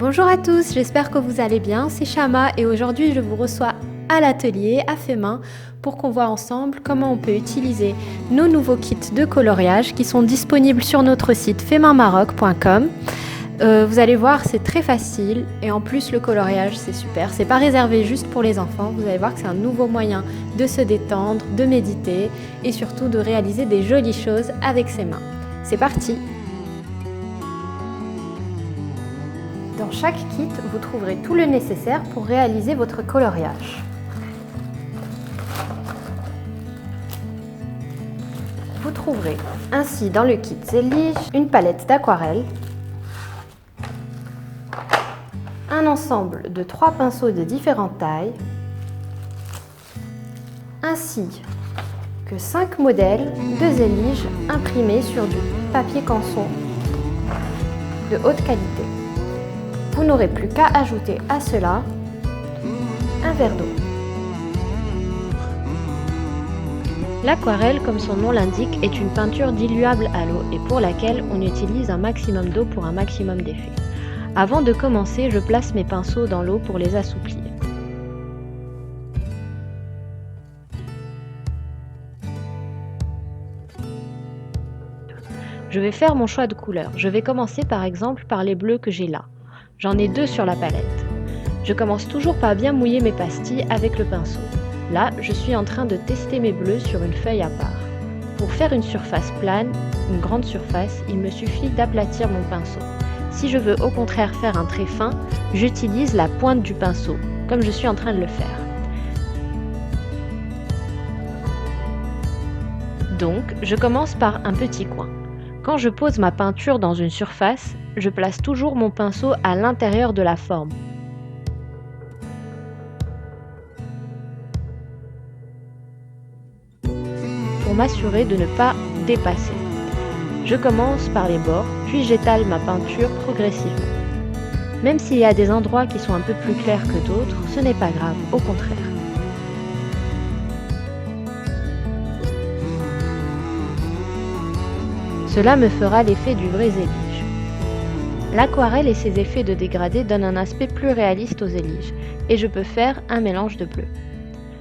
Bonjour à tous, j'espère que vous allez bien, c'est Shama et aujourd'hui je vous reçois à l'atelier à fait main pour qu'on voit ensemble comment on peut utiliser nos nouveaux kits de coloriage qui sont disponibles sur notre site faitmainmaroc.com. Vous allez voir, c'est très facile et en plus le coloriage c'est super, c'est pas réservé juste pour les enfants, vous allez voir que c'est un nouveau moyen de se détendre, de méditer et surtout de réaliser des jolies choses avec ses mains. C'est parti! Dans chaque kit, vous trouverez tout le nécessaire pour réaliser votre coloriage. Vous trouverez ainsi dans le kit Zélige une palette d'aquarelle, un ensemble de 3 pinceaux de différentes tailles, ainsi que 5 modèles de Zélige imprimés sur du papier canson de haute qualité. Vous n'aurez plus qu'à ajouter à cela un verre d'eau. L'aquarelle, comme son nom l'indique, est une peinture diluable à l'eau et pour laquelle on utilise un maximum d'eau pour un maximum d'effet. Avant de commencer, je place mes pinceaux dans l'eau pour les assouplir. Je vais faire mon choix de couleurs. Je vais commencer par exemple par les bleus que j'ai là. J'en ai 2 sur la palette. Je commence toujours par bien mouiller mes pastilles avec le pinceau. Là, je suis en train de tester mes bleus sur une feuille à part. Pour faire une surface plane, une grande surface, il me suffit d'aplatir mon pinceau. Si je veux au contraire faire un trait fin, j'utilise la pointe du pinceau, comme je suis en train de le faire. Donc, je commence par un petit coin. Quand je pose ma peinture dans une surface, je place toujours mon pinceau à l'intérieur de la forme. Pour m'assurer de ne pas dépasser. Je commence par les bords, puis j'étale ma peinture progressivement. Même s'il y a des endroits qui sont un peu plus clairs que d'autres, ce n'est pas grave, au contraire. Cela me fera l'effet du vrai Zélige. L'aquarelle et ses effets de dégradé donnent un aspect plus réaliste aux Zéliges et je peux faire un mélange de bleu.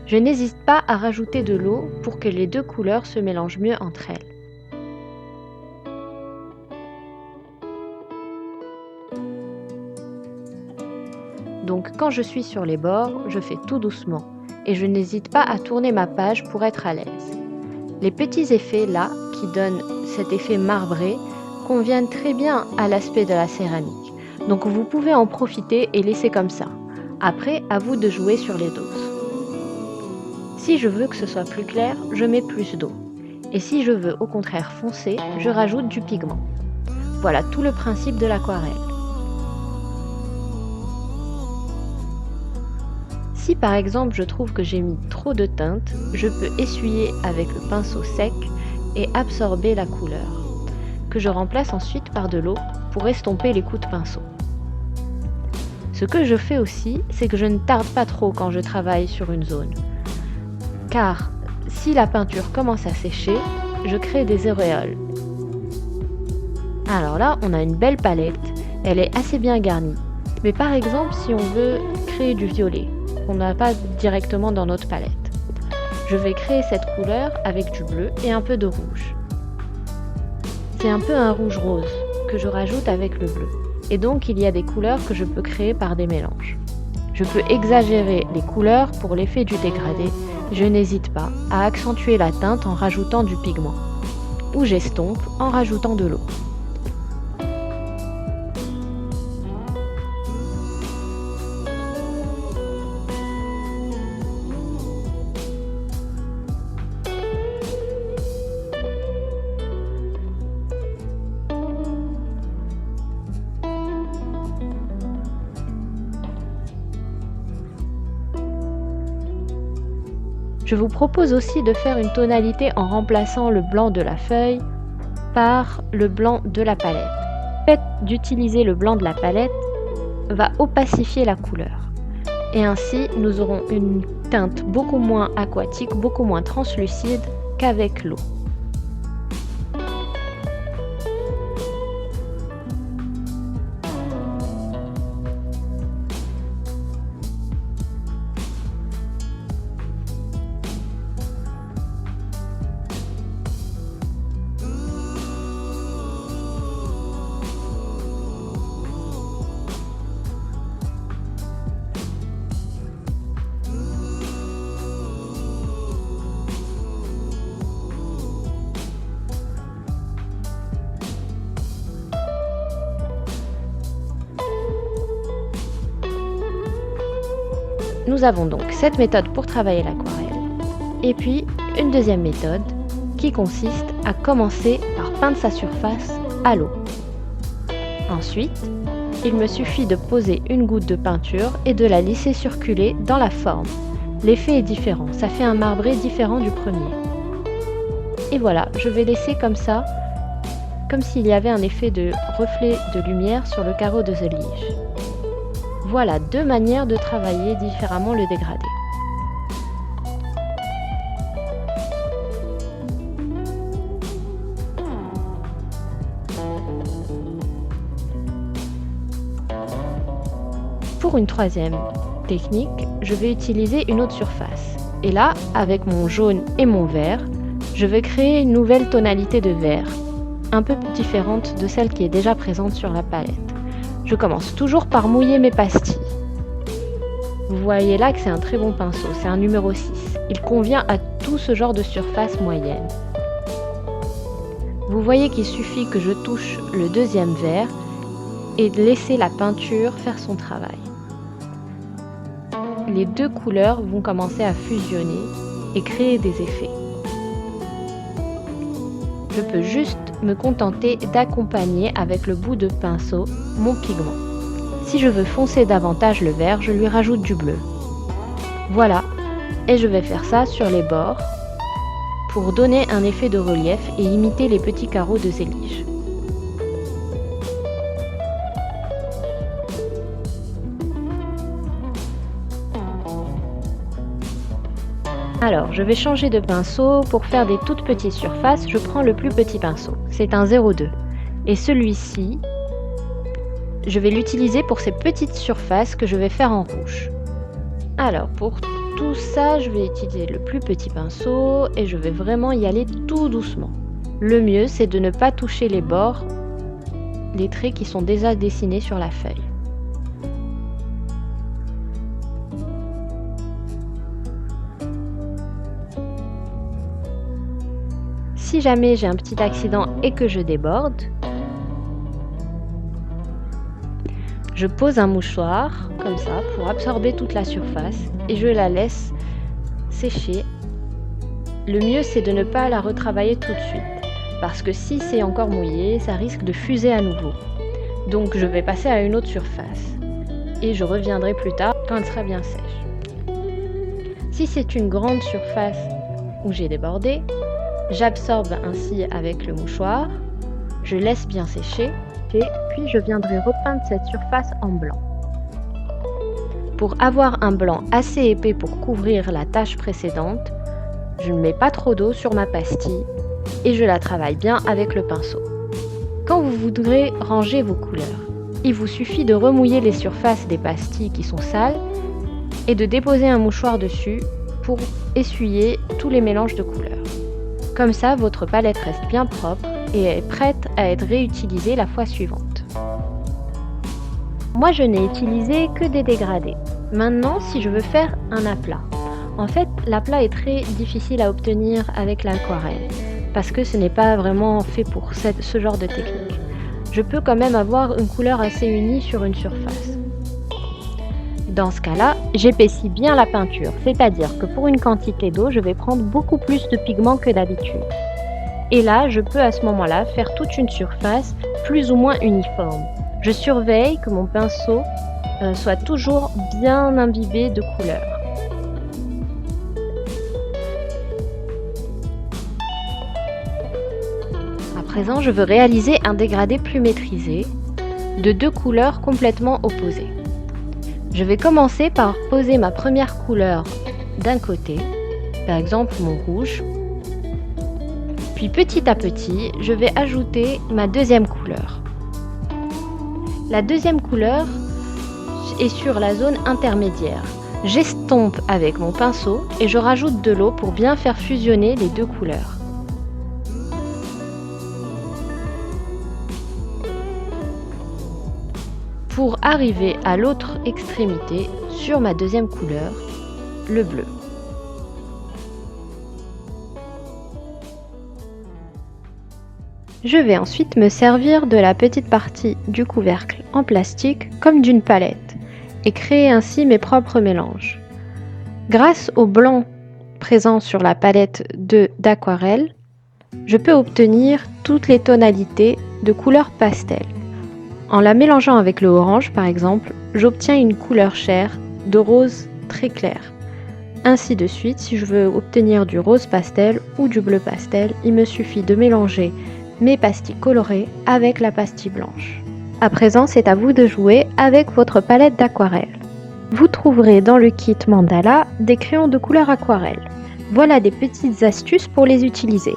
Je n'hésite pas à rajouter de l'eau pour que les 2 couleurs se mélangent mieux entre elles. Donc quand je suis sur les bords, je fais tout doucement et je n'hésite pas à tourner ma page pour être à l'aise. Les petits effets là, qui donnent cet effet marbré, conviennent très bien à l'aspect de la céramique. Donc vous pouvez en profiter et laisser comme ça. Après, à vous de jouer sur les doses. Si je veux que ce soit plus clair, je mets plus d'eau. Et si je veux au contraire foncé, je rajoute du pigment. Voilà tout le principe de l'aquarelle. Si par exemple je trouve que j'ai mis trop de teinte, je peux essuyer avec le pinceau sec et absorber la couleur, que je remplace ensuite par de l'eau pour estomper les coups de pinceau. Ce que je fais aussi, c'est que je ne tarde pas trop quand je travaille sur une zone. Car si la peinture commence à sécher, je crée des auréoles. Alors là, on a une belle palette, elle est assez bien garnie. Mais par exemple, si on veut créer du violet, qu'on n'a pas directement dans notre palette, je vais créer cette couleur avec du bleu et un peu de rouge. C'est un peu un rouge rose que je rajoute avec le bleu. Et donc il y a des couleurs que je peux créer par des mélanges. Je peux exagérer les couleurs pour l'effet du dégradé. Je n'hésite pas à accentuer la teinte en rajoutant du pigment. Ou j'estompe en rajoutant de l'eau. Je vous propose aussi de faire une tonalité en remplaçant le blanc de la feuille par le blanc de la palette. Le fait d'utiliser le blanc de la palette va opacifier la couleur. Et ainsi, nous aurons une teinte beaucoup moins aquatique, beaucoup moins translucide qu'avec l'eau. Nous avons donc cette méthode pour travailler l'aquarelle, et puis une deuxième méthode qui consiste à commencer par peindre sa surface à l'eau. Ensuite, il me suffit de poser une goutte de peinture et de la laisser circuler dans la forme. L'effet est différent, ça fait un marbré différent du premier. Et voilà, je vais laisser comme ça, comme s'il y avait un effet de reflet de lumière sur le carreau de The Leash. Voilà deux manières de travailler différemment le dégradé. Pour une troisième technique, je vais utiliser une autre surface. Et là, avec mon jaune et mon vert, je vais créer une nouvelle tonalité de vert, un peu différente de celle qui est déjà présente sur la palette. Je commence toujours par mouiller mes pastilles. Vous voyez là que c'est un très bon pinceau, c'est un numéro 6. Il convient à tout ce genre de surface moyenne. Vous voyez qu'il suffit que je touche le deuxième vert et de laisser la peinture faire son travail. Les deux couleurs vont commencer à fusionner et créer des effets. Je peux juste me contenter d'accompagner avec le bout de pinceau mon pigment. Si je veux foncer davantage le vert, je lui rajoute du bleu. Voilà, et je vais faire ça sur les bords pour donner un effet de relief et imiter les petits carreaux de The Leash. Alors, je vais changer de pinceau. Pour faire des toutes petites surfaces, je prends le plus petit pinceau. C'est un 0,2. Et celui-ci, je vais l'utiliser pour ces petites surfaces que je vais faire en rouge. Alors, pour tout ça, je vais utiliser le plus petit pinceau et je vais vraiment y aller tout doucement. Le mieux, c'est de ne pas toucher les bords, les traits qui sont déjà dessinés sur la feuille. Si jamais j'ai un petit accident et que je déborde, je pose un mouchoir comme ça pour absorber toute la surface et je la laisse sécher. Le mieux, c'est de ne pas la retravailler tout de suite parce que si c'est encore mouillé, ça risque de fuser à nouveau. Donc je vais passer à une autre surface et je reviendrai plus tard quand elle sera bien sèche. Si c'est une grande surface où j'ai débordé, j'absorbe ainsi avec le mouchoir, je laisse bien sécher et puis je viendrai repeindre cette surface en blanc. Pour avoir un blanc assez épais pour couvrir la tache précédente, je ne mets pas trop d'eau sur ma pastille et je la travaille bien avec le pinceau. Quand vous voudrez ranger vos couleurs, il vous suffit de remouiller les surfaces des pastilles qui sont sales et de déposer un mouchoir dessus pour essuyer tous les mélanges de couleurs. Comme ça, votre palette reste bien propre et est prête à être réutilisée la fois suivante. Moi, je n'ai utilisé que des dégradés. Maintenant, si je veux faire un aplat, en fait, l'aplat est très difficile à obtenir avec l'aquarelle parce que ce n'est pas vraiment fait pour ce genre de technique. Je peux quand même avoir une couleur assez unie sur une surface. Dans ce cas-là, j'épaissis bien la peinture, c'est-à-dire que pour une quantité d'eau, je vais prendre beaucoup plus de pigment que d'habitude. Et là, je peux à ce moment-là faire toute une surface plus ou moins uniforme. Je surveille que mon pinceau soit toujours bien imbibé de couleur. À présent, je veux réaliser un dégradé plus maîtrisé, de deux couleurs complètement opposées. Je vais commencer par poser ma première couleur d'un côté, par exemple mon rouge. Puis petit à petit, je vais ajouter ma deuxième couleur. La deuxième couleur est sur la zone intermédiaire. J'estompe avec mon pinceau et je rajoute de l'eau pour bien faire fusionner les deux couleurs. Pour arriver à l'autre extrémité sur ma deuxième couleur, le bleu. Je vais ensuite me servir de la petite partie du couvercle en plastique comme d'une palette et créer ainsi mes propres mélanges. Grâce au blanc présent sur la palette d'aquarelle, je peux obtenir toutes les tonalités de couleur pastel. En la mélangeant avec le orange par exemple, j'obtiens une couleur chair de rose très clair. Ainsi de suite, si je veux obtenir du rose pastel ou du bleu pastel, il me suffit de mélanger mes pastilles colorées avec la pastille blanche. À présent, c'est à vous de jouer avec votre palette d'aquarelle. Vous trouverez dans le kit Mandala des crayons de couleur aquarelle. Voilà des petites astuces pour les utiliser.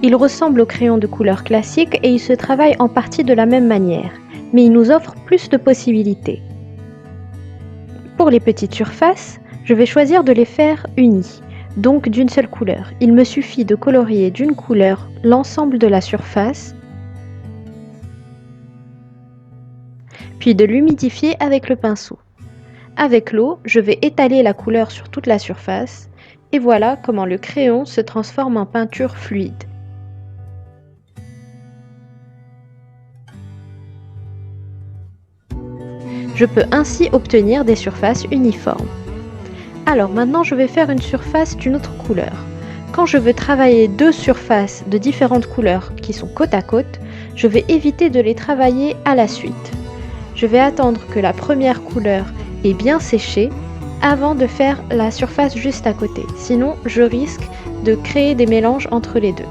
Ils ressemblent aux crayons de couleur classique et ils se travaillent en partie de la même manière, mais ils nous offrent plus de possibilités. Pour les petites surfaces, je vais choisir de les faire unies, donc d'une seule couleur. Il me suffit de colorier d'une couleur l'ensemble de la surface, puis de l'humidifier avec le pinceau. Avec l'eau, je vais étaler la couleur sur toute la surface, et voilà comment le crayon se transforme en peinture fluide. Je peux ainsi obtenir des surfaces uniformes. Alors maintenant, je vais faire une surface d'une autre couleur. Quand je veux travailler deux surfaces de différentes couleurs qui sont côte à côte, je vais éviter de les travailler à la suite. Je vais attendre que la première couleur ait bien séché avant de faire la surface juste à côté. Sinon, je risque de créer des mélanges entre les deux.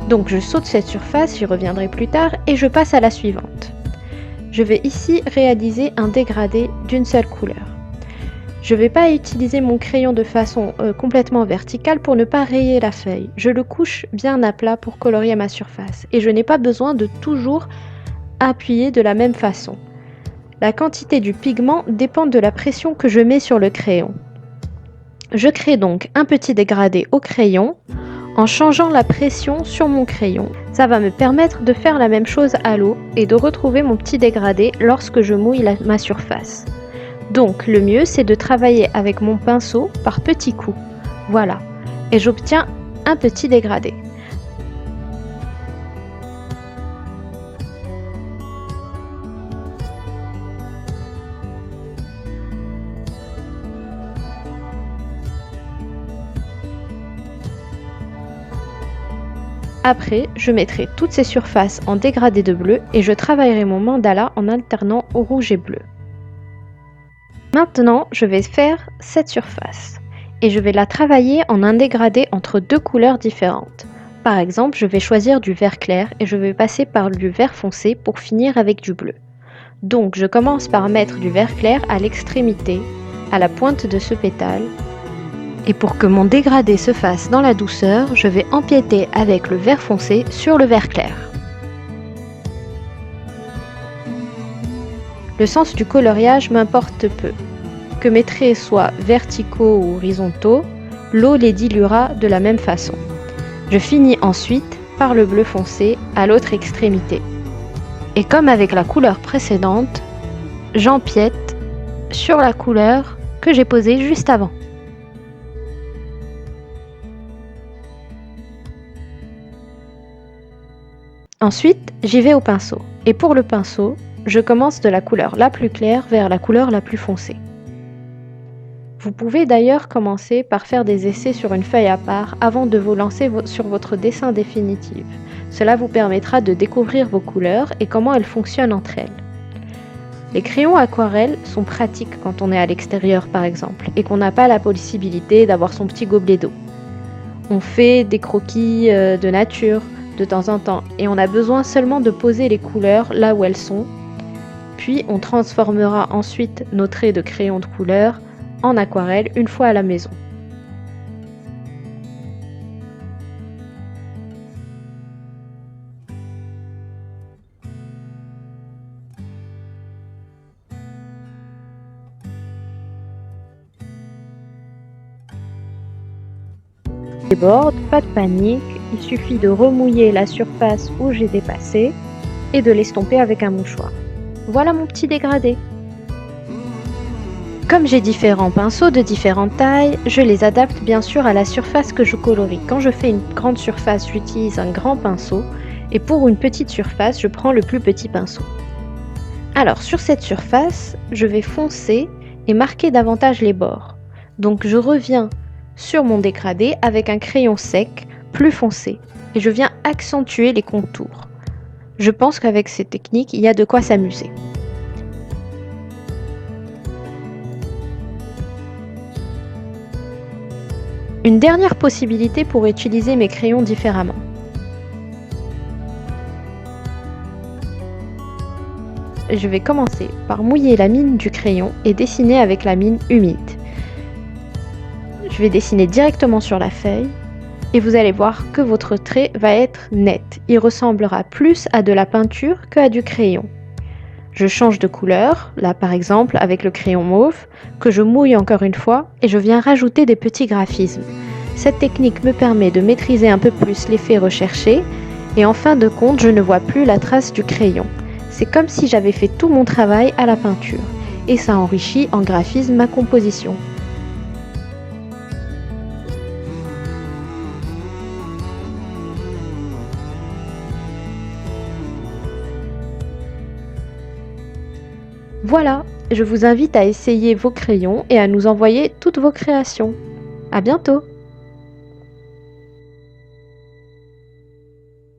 Donc je saute cette surface, j'y reviendrai plus tard, et je passe à la suivante. Je vais ici réaliser un dégradé d'une seule couleur. Je ne vais pas utiliser mon crayon de façon complètement verticale pour ne pas rayer la feuille. Je le couche bien à plat pour colorier ma surface. Et je n'ai pas besoin de toujours appuyer de la même façon. La quantité du pigment dépend de la pression que je mets sur le crayon. Je crée donc un petit dégradé au crayon en changeant la pression sur mon crayon. Ça va me permettre de faire la même chose à l'eau et de retrouver mon petit dégradé lorsque je mouille ma surface. Donc le mieux c'est de travailler avec mon pinceau par petits coups. Voilà, et j'obtiens un petit dégradé. Après, je mettrai toutes ces surfaces en dégradé de bleu et je travaillerai mon mandala en alternant au rouge et bleu. Maintenant, je vais faire cette surface et je vais la travailler en un dégradé entre deux couleurs différentes. Par exemple, je vais choisir du vert clair et je vais passer par du vert foncé pour finir avec du bleu. Donc, je commence par mettre du vert clair à l'extrémité, à la pointe de ce pétale. Et pour que mon dégradé se fasse dans la douceur, je vais empiéter avec le vert foncé sur le vert clair. Le sens du coloriage m'importe peu. Que mes traits soient verticaux ou horizontaux, l'eau les diluera de la même façon. Je finis ensuite par le bleu foncé à l'autre extrémité. Et comme avec la couleur précédente, j'empiète sur la couleur que j'ai posée juste avant. Ensuite, j'y vais au pinceau. Et pour le pinceau, je commence de la couleur la plus claire vers la couleur la plus foncée. Vous pouvez d'ailleurs commencer par faire des essais sur une feuille à part avant de vous lancer sur votre dessin définitif. Cela vous permettra de découvrir vos couleurs et comment elles fonctionnent entre elles. Les crayons aquarelles sont pratiques quand on est à l'extérieur par exemple et qu'on n'a pas la possibilité d'avoir son petit gobelet d'eau. On fait des croquis de nature de temps en temps et on a besoin seulement de poser les couleurs là où elles sont. Puis on transformera ensuite nos traits de crayon de couleur en aquarelle une fois à la maison. Déborde, pas de panique, il suffit de remouiller la surface où j'ai dépassé et de l'estomper avec un mouchoir. Voilà mon petit dégradé. Comme j'ai différents pinceaux de différentes tailles, je les adapte bien sûr à la surface que je colorie. Quand je fais une grande surface, j'utilise un grand pinceau et pour une petite surface, je prends le plus petit pinceau. Alors sur cette surface, je vais foncer et marquer davantage les bords. Donc je reviens sur mon dégradé avec un crayon sec plus foncé et je viens accentuer les contours. Je pense qu'avec ces techniques, il y a de quoi s'amuser. Une dernière possibilité pour utiliser mes crayons différemment. Je vais commencer par mouiller la mine du crayon et dessiner avec la mine humide. Je vais dessiner directement sur la feuille et vous allez voir que votre trait va être net. Il ressemblera plus à de la peinture qu'à du crayon. Je change de couleur, là par exemple avec le crayon mauve, que je mouille encore une fois et je viens rajouter des petits graphismes. Cette technique me permet de maîtriser un peu plus l'effet recherché et en fin de compte, je ne vois plus la trace du crayon. C'est comme si j'avais fait tout mon travail à la peinture et ça enrichit en graphisme ma composition. Voilà, je vous invite à essayer vos crayons et à nous envoyer toutes vos créations. À bientôt!